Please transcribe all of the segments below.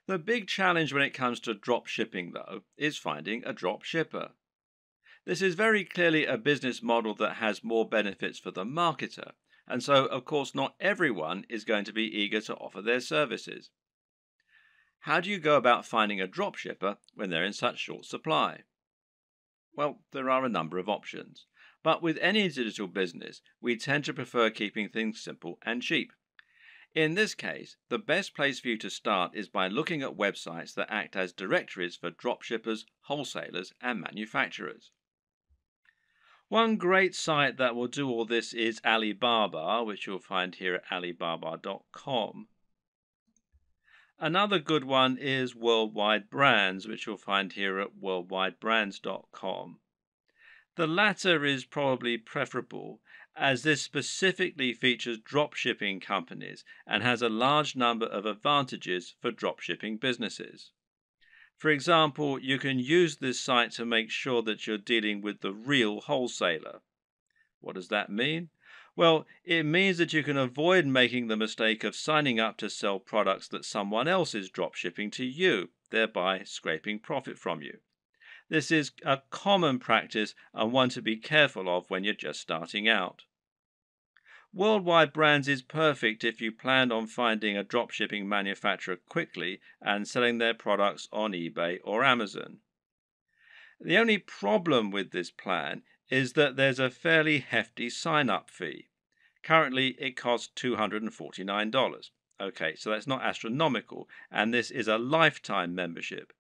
The big challenge when it comes to drop shipping, though, is finding a drop shipper. This is very clearly a business model that has more benefits for the marketer, and so, of course, not everyone is going to be eager to offer their services. How do you go about finding a drop shipper when they're in such short supply? Well, there are a number of options. But with any digital business, we tend to prefer keeping things simple and cheap. In this case, the best place for you to start is by looking at websites that act as directories for dropshippers, wholesalers, and manufacturers. One great site that will do all this is Alibaba, which you'll find here at alibaba.com. Another good one is Worldwide Brands, which you'll find here at worldwidebrands.com. The latter is probably preferable, as this specifically features dropshipping companies and has a large number of advantages for dropshipping businesses. For example, you can use this site to make sure that you're dealing with the real wholesaler. What does that mean? Well, it means that you can avoid making the mistake of signing up to sell products that someone else is dropshipping to you, thereby scraping profit from you. This is a common practice and one to be careful of when you're just starting out. Worldwide Brands is perfect if you plan on finding a dropshipping manufacturer quickly and selling their products on eBay or Amazon. The only problem with this plan is that there's a fairly hefty sign-up fee. Currently, it costs $249. Okay, so that's not astronomical, and this is a lifetime membership.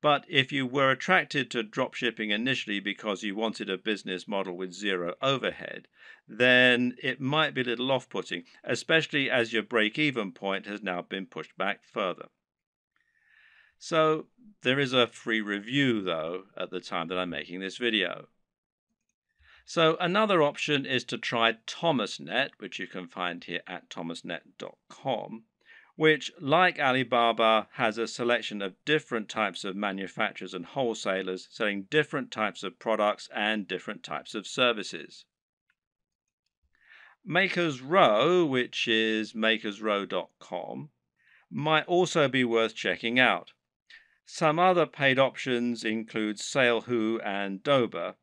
But if you were attracted to dropshipping initially because you wanted a business model with zero overhead, then it might be a little off-putting, especially as your break-even point has now been pushed back further. So there is a free review, though, at the time that I'm making this video. So another option is to try ThomasNet, which you can find here at thomasnet.com, which, like Alibaba, has a selection of different types of manufacturers and wholesalers selling different types of products and different types of services. Makers Row, which is makersrow.com, might also be worth checking out. Some other paid options include SaleWho and Dober,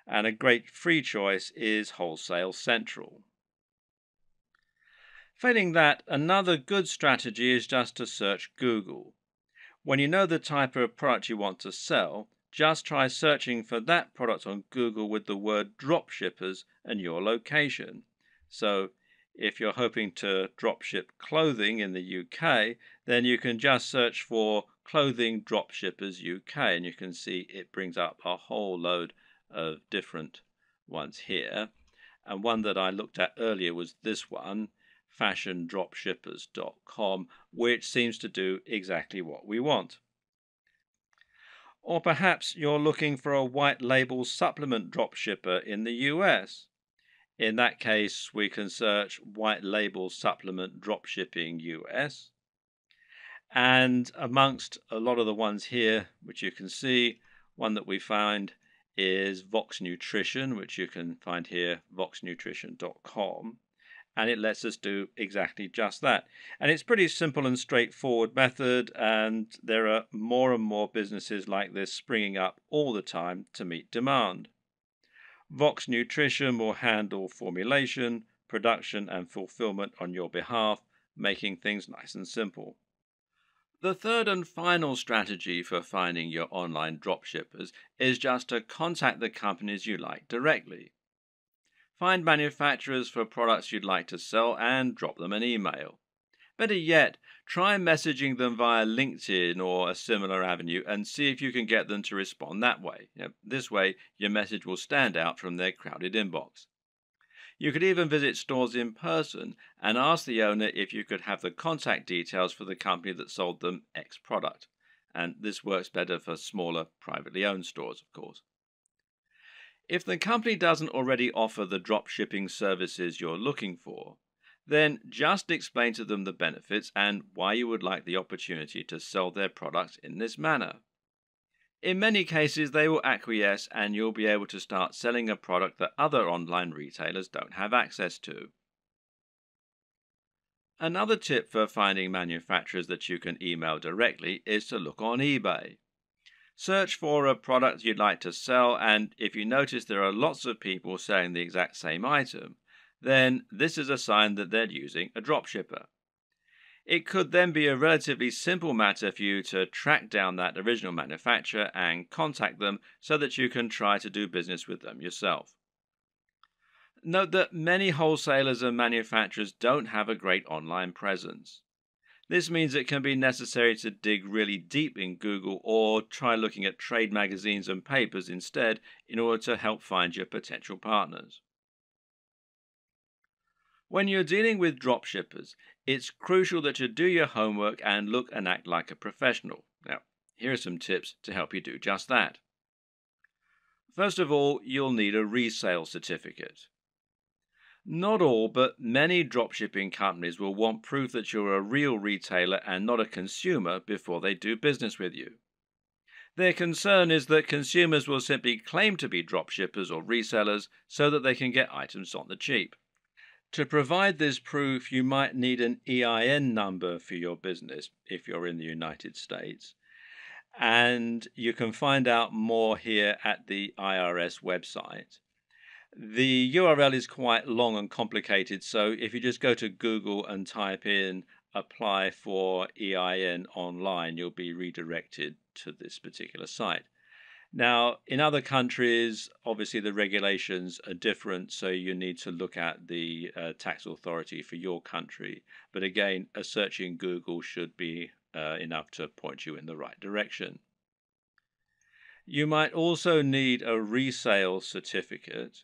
and a great free choice is Wholesale Central. Failing that, another good strategy is just to search Google. When you know the type of product you want to sell, just try searching for that product on Google with the word dropshippers and your location. So, if you're hoping to dropship clothing in the UK, then you can just search for Clothing Dropshippers UK, and you can see it brings up a whole load of different ones here. And one that I looked at earlier was this one, fashiondropshippers.com, which seems to do exactly what we want. Or perhaps you're looking for a white label supplement dropshipper in the US. In that case, we can search white label supplement dropshipping US. And amongst a lot of the ones here, which you can see, one that we find is Vox Nutrition, which you can find here, voxnutrition.com. And it lets us do exactly just that. And it's pretty simple and straightforward method, and there are more and more businesses like this springing up all the time to meet demand. Vox Nutrition will handle formulation, production, and fulfillment on your behalf, making things nice and simple. The third and final strategy for finding your online dropshippers is just to contact the companies you like directly. Find manufacturers for products you'd like to sell and drop them an email. Better yet, try messaging them via LinkedIn or a similar avenue and see if you can get them to respond that way. This way, your message will stand out from their crowded inbox. You could even visit stores in person and ask the owner if you could have the contact details for the company that sold them X product. And this works better for smaller, privately owned stores, of course. If the company doesn't already offer the drop shipping services you're looking for, then just explain to them the benefits and why you would like the opportunity to sell their products in this manner. In many cases, they will acquiesce and you'll be able to start selling a product that other online retailers don't have access to. Another tip for finding manufacturers that you can email directly is to look on eBay. Search for a product you'd like to sell, and if you notice there are lots of people selling the exact same item, then this is a sign that they're using a dropshipper. It could then be a relatively simple matter for you to track down that original manufacturer and contact them so that you can try to do business with them yourself. Note that many wholesalers and manufacturers don't have a great online presence. This means it can be necessary to dig really deep in Google or try looking at trade magazines and papers instead in order to help find your potential partners. When you're dealing with dropshippers, it's crucial that you do your homework and look and act like a professional. Now, here are some tips to help you do just that. First of all, you'll need a resale certificate. Not all, but many dropshipping companies will want proof that you're a real retailer and not a consumer before they do business with you. Their concern is that consumers will simply claim to be dropshippers or resellers so that they can get items on the cheap. To provide this proof, you might need an EIN number for your business if you're in the United States. And you can find out more here at the IRS website. The URL is quite long and complicated, so if you just go to Google and type in apply for EIN online, you'll be redirected to this particular site. Now, in other countries, obviously the regulations are different, so you need to look at the tax authority for your country. But again, a search in Google should be enough to point you in the right direction. You might also need a resale certificate,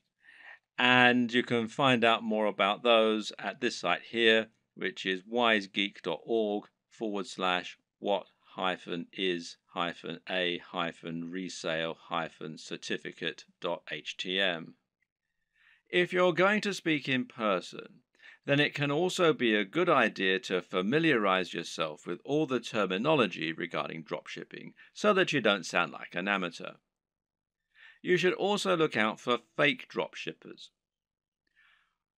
and you can find out more about those at this site here, which is wisegeek.org/what-is-a-resale-certificate.htm. If you're going to speak in person, then it can also be a good idea to familiarize yourself with all the terminology regarding dropshipping so that you don't sound like an amateur. You should also look out for fake dropshippers.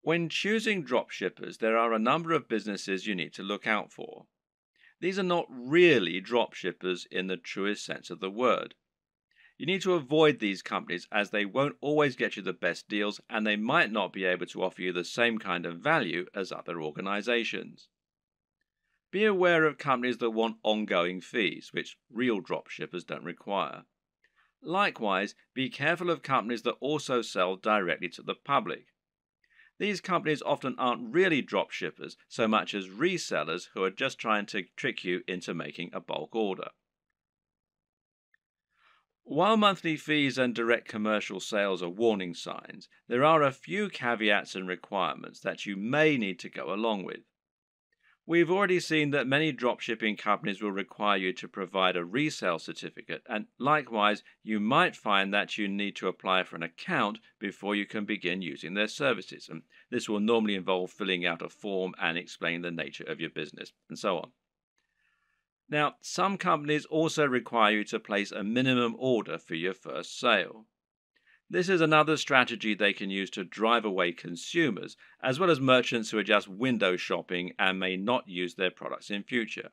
When choosing dropshippers, there are a number of businesses you need to look out for. These are not really dropshippers in the truest sense of the word. You need to avoid these companies as they won't always get you the best deals and they might not be able to offer you the same kind of value as other organizations. Be aware of companies that want ongoing fees, which real dropshippers don't require. Likewise, be careful of companies that also sell directly to the public. These companies often aren't really dropshippers so much as resellers who are just trying to trick you into making a bulk order. While monthly fees and direct commercial sales are warning signs, there are a few caveats and requirements that you may need to go along with. We've already seen that many dropshipping companies will require you to provide a resale certificate, and likewise, you might find that you need to apply for an account before you can begin using their services. And this will normally involve filling out a form and explaining the nature of your business, and so on. Now, some companies also require you to place a minimum order for your first sale. This is another strategy they can use to drive away consumers, as well as merchants who are just window shopping and may not use their products in future.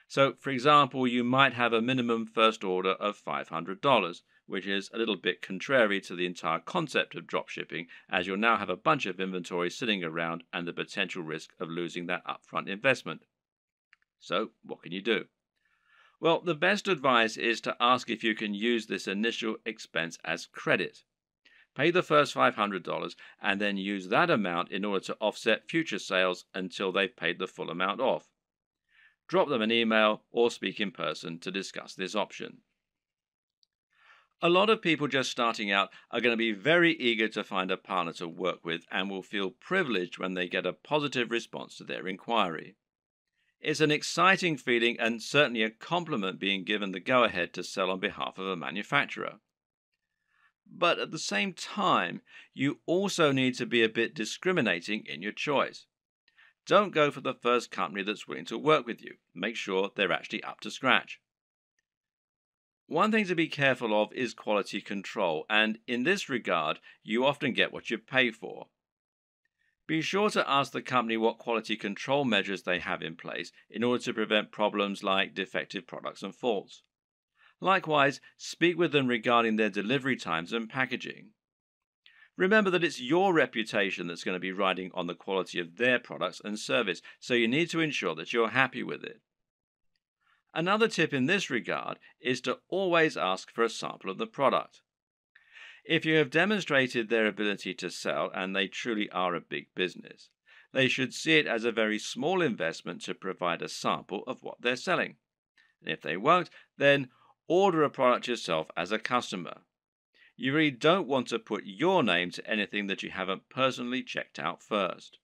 So, for example, you might have a minimum first order of $500, which is a little bit contrary to the entire concept of dropshipping, as you'll now have a bunch of inventory sitting around and the potential risk of losing that upfront investment. So, what can you do? Well, the best advice is to ask if you can use this initial expense as credit. Pay the first $500 and then use that amount in order to offset future sales until they've paid the full amount off. Drop them an email or speak in person to discuss this option. A lot of people just starting out are going to be very eager to find a partner to work with and will feel privileged when they get a positive response to their inquiry. It's an exciting feeling and certainly a compliment being given the go-ahead to sell on behalf of a manufacturer. But at the same time, you also need to be a bit discriminating in your choice. Don't go for the first company that's willing to work with you. Make sure they're actually up to scratch. One thing to be careful of is quality control, and in this regard, you often get what you pay for. Be sure to ask the company what quality control measures they have in place in order to prevent problems like defective products and faults. Likewise, speak with them regarding their delivery times and packaging. Remember that it's your reputation that's going to be riding on the quality of their products and service, so you need to ensure that you're happy with it. Another tip in this regard is to always ask for a sample of the product. If you have demonstrated their ability to sell and they truly are a big business, they should see it as a very small investment to provide a sample of what they're selling. And if they won't, then order a product yourself as a customer. You really don't want to put your name to anything that you haven't personally checked out first.